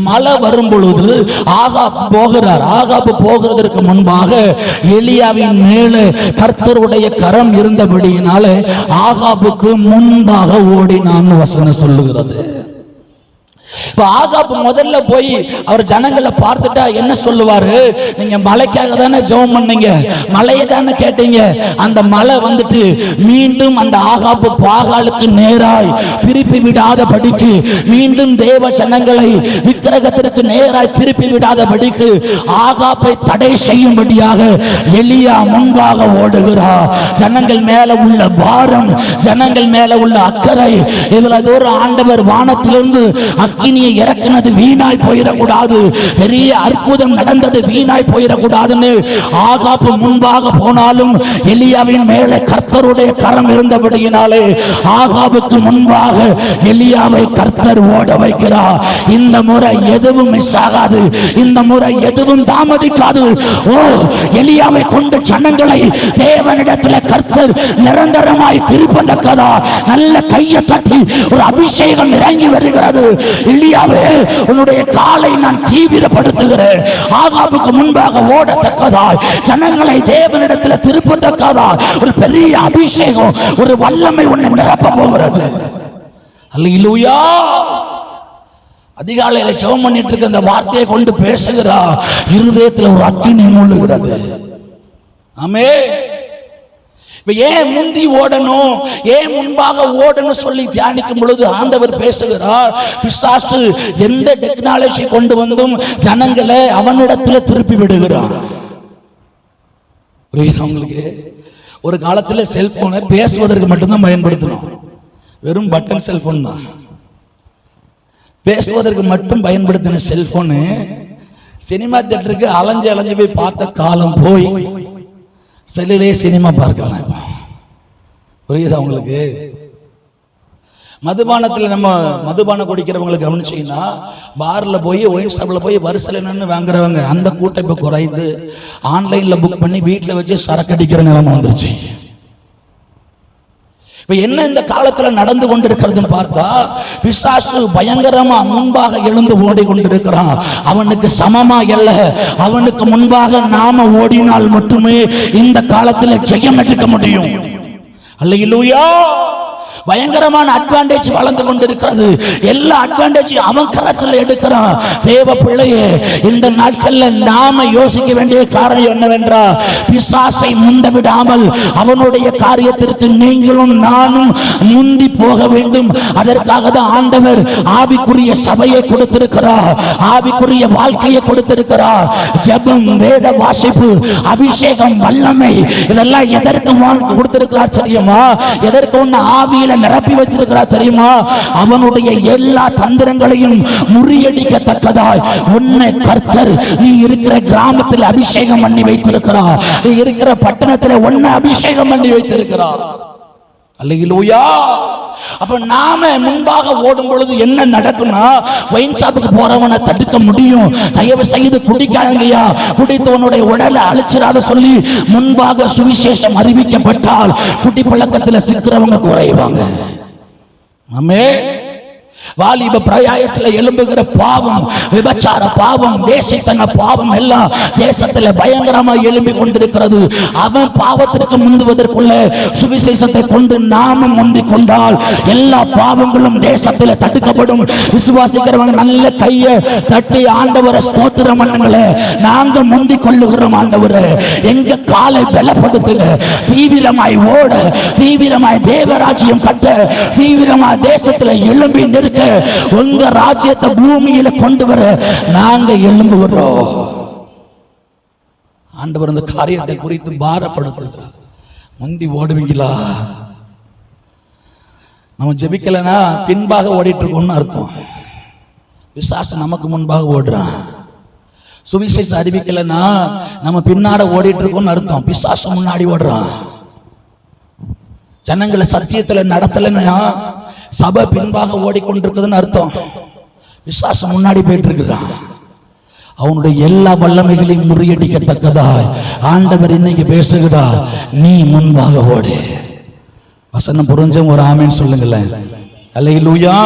மழை வரும் பொழுது ஆகாப் போகிறார். ஆகாப் போகிறதற்கு முன்பாக எலியாவின் மேலே கர்த்தருடைய கரம் இருந்தபடியினால ஆகாபுக்கு முன்பாக ஓடினான்னு வசனம் சொல்லுகிறது. இப்ப ஆகாப் முதல்ல போய் அவர் ஜனங்களை பார்த்துட்டா என்ன சொல்லுவாரு? நீங்க மலைக்காக தானே ஜெபம் பண்ணீங்க, மலையை தானே கேட்டீங்க. அந்த மலை வந்துட்டு மீண்டும் அந்த ஆகாப் பாகாலுக்கு நேராய் திருப்பி விடாத படிக்கு, மீண்டும் தேவ ஜனங்களை விக்கிரகத்திற்கு நேராய் திருப்பி விடாத படிக்கு ஆகாப்பை தடை செய்யும்படியாக எலியா முன்பாக ஓடுகிறார். ஜனங்கள் மேல உள்ள பாரம், ஜனங்கள் மேல உள்ள அக்கறை, இவ்வளவு தூரம் ஆண்டவர் வானத்திலிருந்து அக்கினியை இறக்குனது வீணாய் போயிடக்கூடாது, பெரிய அற்புதம் நடந்தது வீணாய் போயிடக்கூடாதுன்னு ஆகாப் முன்பாக போனாலும் எலியாவின் மேலே கர்த்தருடைய கரம் இருந்தபடியினாலே ஆகாபுக்கு முன்பாக எலியாவை கர்த்தர் ஓட வைக்கிறார். இந்த முறை எதுவும் மிஸ் ஆகாது, இந்த முறை எதுவும் தாமதிக்காது. ஓ, எலியாவை கொண்டு ஜனங்களை தேவனிடத்தில் கர்த்தர் நிரந்தரமாய் திருப்பதற்கதா நல்ல கையை தட்டி ஒரு அபிஷேகம் இறங்கி வருகிறது. எலியாவே, உன்னுடைய காலை நான் தீவிரப்படுத்துகிறேன். ஆகாபுக்கு முன்பாக ஓடத்தக்கதாய், ஜனங்களை தேவனிடத்தில் திருப்பத்தக்கதாய் ஒரு பெரிய அபிஷேகம், ஒரு வல்லமை உன்னை நிரப்ப போகிறது. அல்லேலூயா. அதிகாலையில ஜெபம் பண்ணிட்டு இருக்க அந்த வார்த்தையை கொண்டு பேசுகிறா, இருதயத்தில் ஒரு அக்கினி மூழுகிறது. ஆமென். ஏன் முந்தி ஓடணும், ஏன் முன்பாக ஓடணும் சொல்லி தியானிக்கும் பொழுது ஆண்டவர் பேசுகிறார், பிசாசு எந்த டெக்னாலஜி கொண்டு வந்தும் ஜனங்களை அவனிடத்தில் திருப்பி விடுகிறார். உங்களுக்கு ஒரு காலத்தில் செல்போனை பேசுவதற்கு மட்டும்தான் பயன்படுத்தணும், வெறும் பட்டன் செல்போன் தான், பேசுவதற்கு மட்டும் பயன்படுத்தின செல்போனு சினிமா தியேட்டருக்கு அலைஞ்சு அலைஞ்சு போய் பார்த்த காலம் போய் செல்லிலே சினிமா பார்க்கலாம். புரியுதா உங்களுக்கு? மதுபானத்தில் நம்ம மதுபானம் குடிக்கிறவங்களுக்கு கவனிச்சீங்கன்னா, பார்ல போய் ஒயின் ஷாப்ல போய் வரிசையில் நின்று வாங்குறவங்க அந்த கூட்டம் இப்போ குறைந்து ஆன்லைன்ல புக் பண்ணி வீட்டில் வச்சு சரக்கு அடிக்கிற நிலைமை வந்துருச்சு. இப்ப என்ன இந்த காலத்துல நடந்து கொண்டிருக்கிறதுன்னு பார்த்தா, பிசாசு பயங்கரமா முன்பாக எழுந்து ஓடிக்கொண்டிருக்கிறான். அவனுக்கு சமமா அல்ல, அவனுக்கு முன்பாக நாம ஓடினால் மட்டுமே இந்த காலத்துல ஜெயம் எடுக்க முடியும். அல்லேலூயா. பயங்கரமான அட்வான்டேஜ் வளர்ந்து கொண்டிருக்கிறது. எல்லா அட்வான்டேஜ் அவன் கரத்தில் எடுக்கிறான். தேவ பிள்ளையே, இந்த நாட்கள்ல நாம யோசிக்க வேண்டிய காரணம் என்னவென்றால், பிசாசை முந்த விடாமல் அவனுடைய காரியத்திற்கு நீங்களும் நானும் முந்தி போக வேண்டும். அதற்காக தான் ஆண்டவர் ஆவிக்குரிய சபையை கொடுத்திருக்கிறார், ஆவிக்குரிய வாழ்க்கையை கொடுத்திருக்கிறார். ஜெபம், வேத வாசிப்பு, அபிஷேகம், வல்லமை, இதெல்லாம் எதற்கு கொடுத்திருக்கிறார் தெரியுமா? எதற்கு ஒன்று ஆவியில நிரப்பி வைத்திருக்கிறார் தெரியுமா? அவனுடைய எல்லா தந்திரங்களையும் முறியடிக்கத்தக்கதாய் உன்னை கர்த்தர் நீ இருக்கிற கிராமத்தில் அபிஷேகம் பண்ணி வைத்திருக்கிறார், நீ இருக்கிற பட்டணத்தில் உன்னை அபிஷேகம் பண்ணி வைத்திருக்கிறார். அல்லேலூயா. அப்ப நாம முன்பாக ஓடும் பொழுது என்ன நடக்கும்னா, ஒயின் ஷாப்புக்கு போறவனை தடுக்க முடியும். தயவு செய்து குடிக்காதங்கயா, குடித்தவனுடைய உடலை அழிச்சிடாத சொல்லி முன்பாக சுவிசேஷம் அறிவிக்கப்பட்டால் குடி பழக்கத்தில் சிக்கிறவங்க குறைவாங்க. ஆமென். வாலிப பிரயாயத்தில் எழும்புகிற பாவம், விபச்சார பாவம், தேசத்தன பாவம் எல்லாம் தேசத்தில் பயங்கரமா எழும்பி கொண்டிருக்கிறது. அவன் பாவத்திற்கு முந்துவதற்குள்ள சுவிசேஷத்தை கொண்டு நாம முந்தி கொண்டால் எல்லா பாவங்களும் தேசத்தில் தடுக்கப்படும். விசுவாசிக்கிறவங்க நல்ல கையை தட்டி ஆண்டவரை ஸ்தோத்திரம் பண்ணுங்களே. நாங்க முந்தி கொள்ளுகிறோம் ஆண்டவரே, எங்க காலை பலப்படுத்துங்க. தீவிரமாய் ஓட, தீவிரமாய் தேவராஜ்யம் கட்ட, தீவிரமாய் தேசத்தில் எழும்பி நிற்க, உங்க ராஜ்யத்தை பூமியில கொண்டு வர நாங்க எழும்புகிறோம். ஆண்டவர் இந்த காரியத்தை குறித்து பாரப்படுத்துகிறார். முந்தி ஓடுவீங்களா? நம்ம ஜெபிக்கலனா பின்பாக ஓடிட்டு இருக்கோம்னு அர்த்தம். பிசாசு நமக்கு முன்பாக ஓடுறான். சுவிசேஷம் அறிவிக்கலனா நம்ம பின்னாட ஓடிட்டு இருக்கோம்னு அர்த்தம். பிசாசு முன்னாடி ஓடுறான். ஜனங்களை சத்தியத்துல நடத்தலைன்னா சபை பின்பாக ஓடிக்கொண்டிருக்குதுன்னு அர்த்தம். விசுவாசம் முன்னாடி போயிட்டு இருக்கிறான். அவனுடைய எல்லா வல்லமைகளையும் முறியடிக்கத்தக்கதாய் ஆண்டவர் இன்னைக்கு பேசுகிறார், நீ முன்பாக ஓடு. வசனம் புரிஞ்சவங்க ஒரு ஆமேன் சொல்லுங்களேன். அல்லேலூயா.